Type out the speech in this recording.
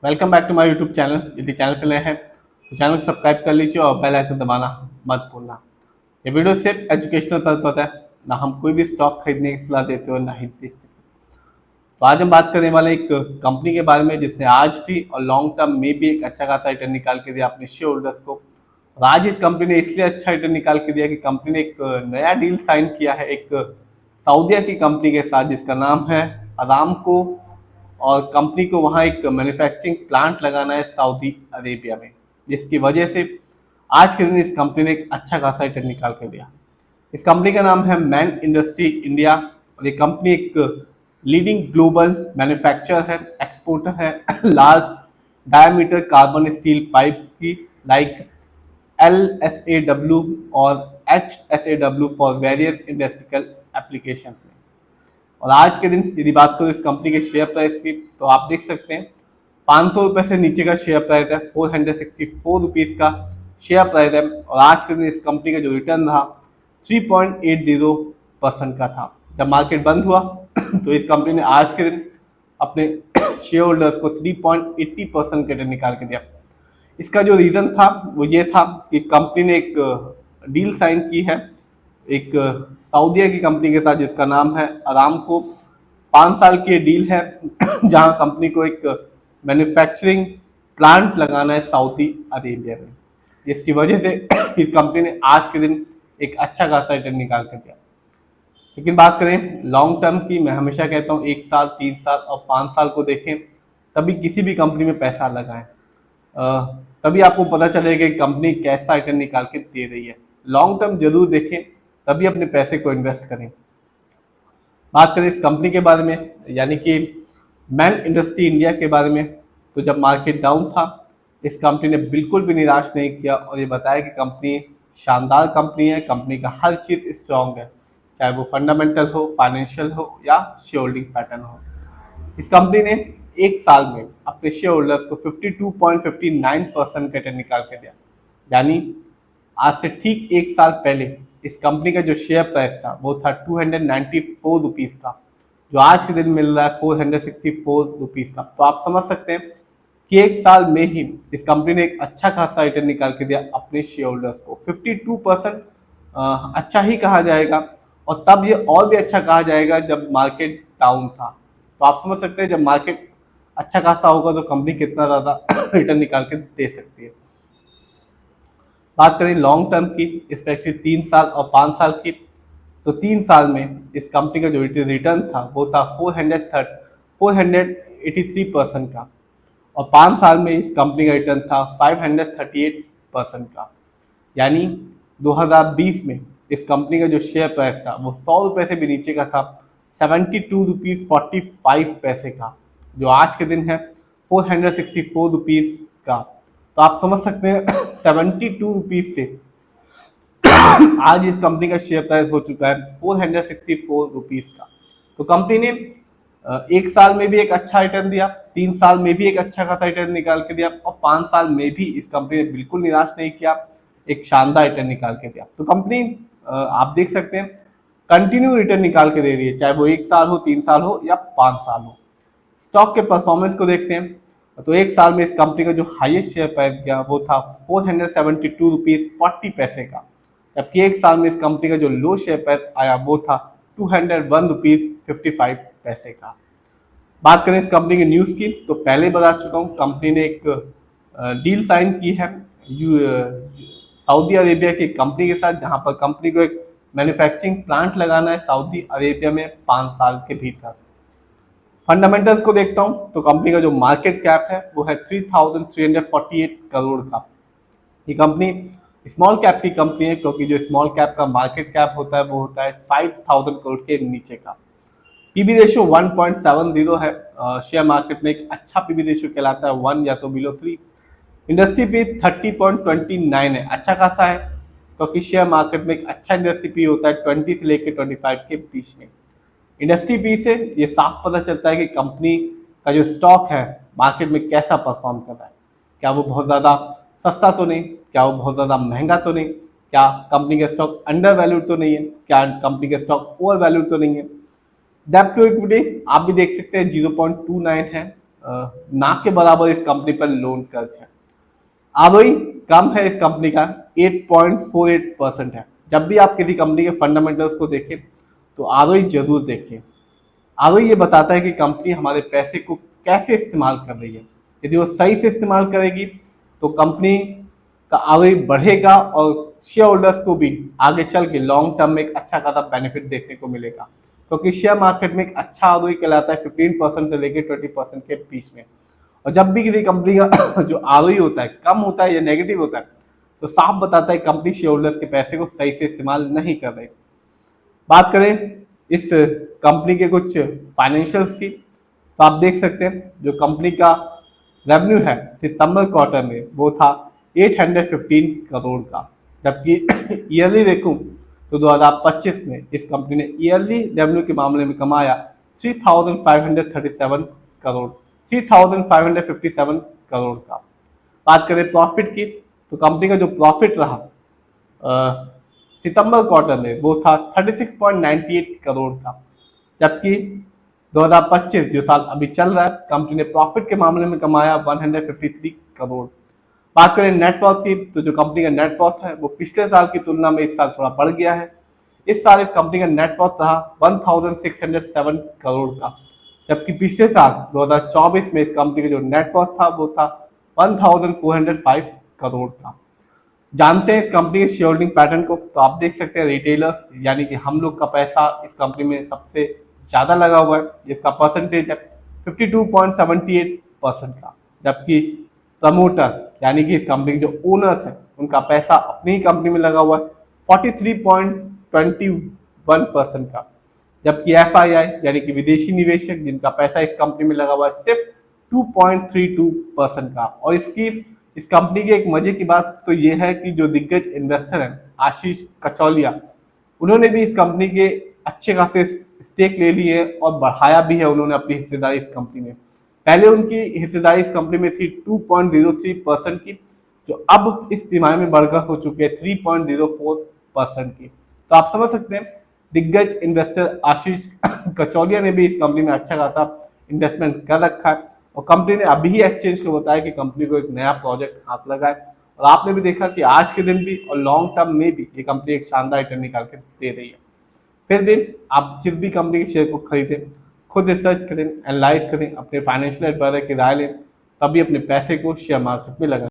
Welcome back to my YouTube channel. यदि channel पे नए हैं तो चैनल को सब्सक्राइब कर लीजिए और बेल आइकन दबाना मत भूलना। ये वीडियो सिर्फ एजुकेशनल पर्पस है, ना हम कोई भी स्टॉक खरीदने की सलाह देते हो ना ही बेचते। तो आज हम बात करने वाले एक कंपनी के बारे में जिसने आज भी और लॉन्ग टर्म में भी एक अच्छा खासा रिटर्न निकाल के दिया अपने शेयर होल्डर्स को। और आज इस कंपनी ने इसलिए अच्छा रिटर्न निकाल के दिया कि कंपनी ने एक नया डील साइन किया है एक सऊदीया की कंपनी के साथ जिसका नाम है अरामको। और कंपनी को वहाँ एक मैन्युफैक्चरिंग प्लांट लगाना है सऊदी अरेबिया में, जिसकी वजह से आज के दिन इस कंपनी ने एक अच्छा खासा रिटर्न निकाल के दिया। इस कंपनी का नाम है मैन इंडस्ट्री इंडिया और ये कंपनी एक लीडिंग ग्लोबल मैन्युफैक्चरर है, एक्सपोर्टर है large diameter carbon steel pipes की, लाइक LSAW और HSAW for various industrial application में। और आज के दिन यदि बात करूँ इस कंपनी के शेयर प्राइस की तो आप देख सकते हैं 500 रुपये से नीचे का शेयर प्राइस है, 464 रुपीज़ का शेयर प्राइस है। और आज के दिन इस कंपनी का जो रिटर्न रहा 3.80% का था। जब मार्केट बंद हुआ तो इस कंपनी ने आज के दिन अपने शेयर होल्डर्स को 3.80% का रिटर्न निकाल के दिया। इसका जो रीज़न था वो ये था कि कंपनी ने एक डील साइन की है एक सऊदीया की कंपनी के साथ जिसका नाम है अरामको। 5 साल की डील है जहां कंपनी को एक मैन्युफैक्चरिंग प्लांट लगाना है सऊदी अरेबिया में, जिसकी वजह से इस कंपनी ने आज के दिन एक अच्छा खासा रिटर्न निकाल कर दिया। लेकिन बात करें लॉन्ग टर्म की, मैं हमेशा कहता हूँ 1 साल, 3 साल और 5 साल को देखें, तभी किसी भी कंपनी में पैसा लगाएं। तभी आपको पता चलेगा कि कंपनी कैसा रिटर्न निकाल के दे रही है। लॉन्ग टर्म जरूर देखें, तभी अपने पैसे को इन्वेस्ट करें। बात करें इस कंपनी के बारे में, यानी कि मैन इंडस्ट्री इंडिया के बारे में, तो जब मार्केट डाउन था इस कंपनी ने बिल्कुल भी निराश नहीं किया और ये बताया कि कंपनी शानदार कंपनी है, कंपनी का हर चीज़ स्ट्रॉन्ग है, चाहे वो फंडामेंटल हो, फाइनेंशियल हो या शेयर होल्डिंग पैटर्न हो। इस कंपनी ने 1 साल में अपने शेयर होल्डर्स को 52.59% का रिटर्न निकाल के दिया। यानी आज से ठीक 1 साल पहले इस कंपनी का जो शेयर प्राइस था वो था 294 रुपीज़ का, जो आज के दिन मिल रहा है 464 रुपीज़ का। तो आप समझ सकते हैं कि 1 साल में ही इस कंपनी ने एक अच्छा खासा रिटर्न निकाल के दिया अपने शेयर होल्डर्स को। 52% अच्छा ही कहा जाएगा, और तब ये और भी अच्छा कहा जाएगा जब मार्केट डाउन था। तो आप समझ सकते हैं जब मार्केट अच्छा खासा होगा तो कंपनी कितना ज़्यादा रिटर्न निकाल के दे सकती है। बात करें लॉन्ग टर्म की, स्पेशली 3 साल और 5 साल की, तो 3 साल में इस कंपनी का जो रिटर्न था वो था 483% का, और 5 साल में इस कंपनी का रिटर्न था 538% का। यानी 2020 में इस कंपनी का जो शेयर प्राइस था वो 100 रुपये से भी नीचे का था, 72 रुपीज़ 45 पैसे का, जो आज के दिन है 464 रुपीज़ का। तो आप समझ सकते हैं 72 रुपीज़ से आज इस कंपनी का शेयर प्राइस हो चुका है 464 रुपीज़ का। तो कंपनी ने 1 साल में भी एक अच्छा रिटर्न दिया, 3 साल में भी एक अच्छा खासा रिटर्न निकाल के दिया, और 5 साल में भी इस कंपनी ने बिल्कुल निराश नहीं किया, एक शानदार रिटर्न निकाल के दिया। तो कंपनी आप देख सकते हैं कंटिन्यू रिटर्न निकाल के दे रही है, चाहे वो 1 साल हो, 3 साल हो या 5 साल हो। स्टॉक के परफॉर्मेंस को देखते हैं तो 1 साल में इस कंपनी का जो हाईएस्ट शेयर प्राइस गया वो था 472 रुपीज़ 40 पैसे का, जबकि 1 साल में इस कंपनी का जो लो शेयर प्राइस आया वो था 201 रुपीज़ 55 पैसे का। बात करें इस कंपनी की न्यूज़ की, तो पहले बता चुका हूँ कंपनी ने एक डील साइन की है सऊदी अरेबिया की कंपनी के साथ, जहां पर कंपनी को एक मैन्युफैक्चरिंग प्लांट लगाना है सऊदी अरेबिया में 5 साल के भीतर। फंडामेंटल्स को देखता हूं तो कंपनी का जो मार्केट कैप है वो है 3,348 करोड़ का। ये कंपनी स्मॉल कैप की कंपनी है, क्योंकि जो स्मॉल कैप का मार्केट कैप होता है वो होता है 5,000 करोड़ के नीचे का। पीबी रेशियो 1.70 है, शेयर मार्केट में एक अच्छा पीबी रेशियो कहलाता है 1 या तो बिलो 3। इंडस्ट्री पी 30.29 है, अच्छा खासा है, क्योंकि शेयर मार्केट में एक अच्छा इंडस्ट्री पी होता है 20 से लेकर 25 के बीच में। इंडस्ट्री पी से ये साफ पता चलता है कि कंपनी का जो स्टॉक है मार्केट में कैसा परफॉर्म कर रहा है। क्या वो बहुत ज़्यादा सस्ता तो नहीं, क्या वो बहुत ज़्यादा महंगा तो नहीं, क्या कंपनी का स्टॉक अंडर वैल्यूड तो नहीं है, क्या कंपनी का स्टॉक ओवर वैल्यूड तो नहीं है। डेब्ट टू इक्विटी आप भी देख सकते हैं 0.29 है, ना के बराबर इस कंपनी पर लोन कर्ज है। आरओई कम है इस कंपनी का, 8.48% है। जब भी आप किसी कंपनी के फंडामेंटल्स को देखें तो आरओई जरूर देखें। आरओई ये बताता है कि कंपनी हमारे पैसे को कैसे इस्तेमाल कर रही है। यदि वो सही से इस्तेमाल करेगी तो कंपनी का आरओई बढ़ेगा और शेयर होल्डर्स को भी आगे चल के लॉन्ग टर्म में एक अच्छा खासा बेनिफिट देखने को मिलेगा, क्योंकि शेयर मार्केट में एक अच्छा आरओई कहलाता है 15% से लेकर 20% के बीच में। और जब भी किसी कंपनी का जो आरओई होता है कम होता है या नेगेटिव होता है तो साफ बताता है कंपनी शेयर होल्डर्स के पैसे को सही से इस्तेमाल नहीं कर रही। बात करें इस कंपनी के कुछ फाइनेंशियल्स की, तो आप देख सकते हैं जो कंपनी का रेवेन्यू है सितंबर क्वार्टर में वो था 815 करोड़ का, जबकि ईयरली देखूं तो 2025 में इस कंपनी ने ईयरली रेवेन्यू के मामले में कमाया 3537 करोड़ 3557 करोड़ का। बात करें प्रॉफिट की तो कंपनी का जो प्रॉफिट रहा सितंबर क्वार्टर में वो था 36.98 करोड़ का, जबकि 2025 जो साल अभी चल रहा है कंपनी ने प्रॉफिट के मामले में कमाया 153 करोड़। बात करें नेटवर्थ की तो जो कंपनी का नेटवर्थ है वो पिछले साल की तुलना में इस साल थोड़ा बढ़ गया है। इस साल इस कंपनी का नेटवर्थ रहा 1607 करोड़ का, जबकि पिछले साल 2024 में इस कंपनी का जो नेटवर्थ था वो था 1405 करोड़ का। जानते हैं इस कंपनी के शेयर होल्डिंग पैटर्न को, तो आप देख सकते हैं रिटेलर्स यानी कि हम लोग का पैसा इस कंपनी में सबसे ज़्यादा लगा हुआ है, जिसका परसेंटेज है 52.78% का, जबकि प्रमोटर यानी कि इस कंपनी के जो ओनर्स हैं उनका पैसा अपनी ही कंपनी में लगा हुआ है 43.21% का, जबकि एफआईआई यानी कि विदेशी निवेशक जिनका पैसा इस कंपनी में लगा हुआ है सिर्फ 2.32% का। और इस कंपनी की एक मजे की बात तो ये है कि जो दिग्गज इन्वेस्टर हैं आशीष कचौलिया, उन्होंने भी इस कंपनी के अच्छे खासे स्टेक ले लिए और बढ़ाया भी है उन्होंने अपनी हिस्सेदारी इस कंपनी में। पहले उनकी हिस्सेदारी इस कंपनी में थी 2.03% की, जो अब इस तिमाही में बढ़कर हो चुकी है 3.04% की। तो आप समझ सकते हैं दिग्गज इन्वेस्टर आशीष कचौलिया ने भी इस कंपनी में अच्छा खासा इन्वेस्टमेंट कर रखा है और कंपनी ने अभी ही एक्सचेंज को बताया कि कंपनी को एक नया प्रोजेक्ट हाथ लगा है। और आपने भी देखा कि आज के दिन भी और लॉन्ग टर्म में भी ये कंपनी एक शानदार रिटर्न निकाल के दे रही है। फिर भी आप जिस भी कंपनी के शेयर को खरीदें खुद रिसर्च करें, एनालाइज करें, अपने फाइनेंशियल एडवाइजर की राय लें, तभी अपने पैसे को शेयर मार्केट में लगाएं।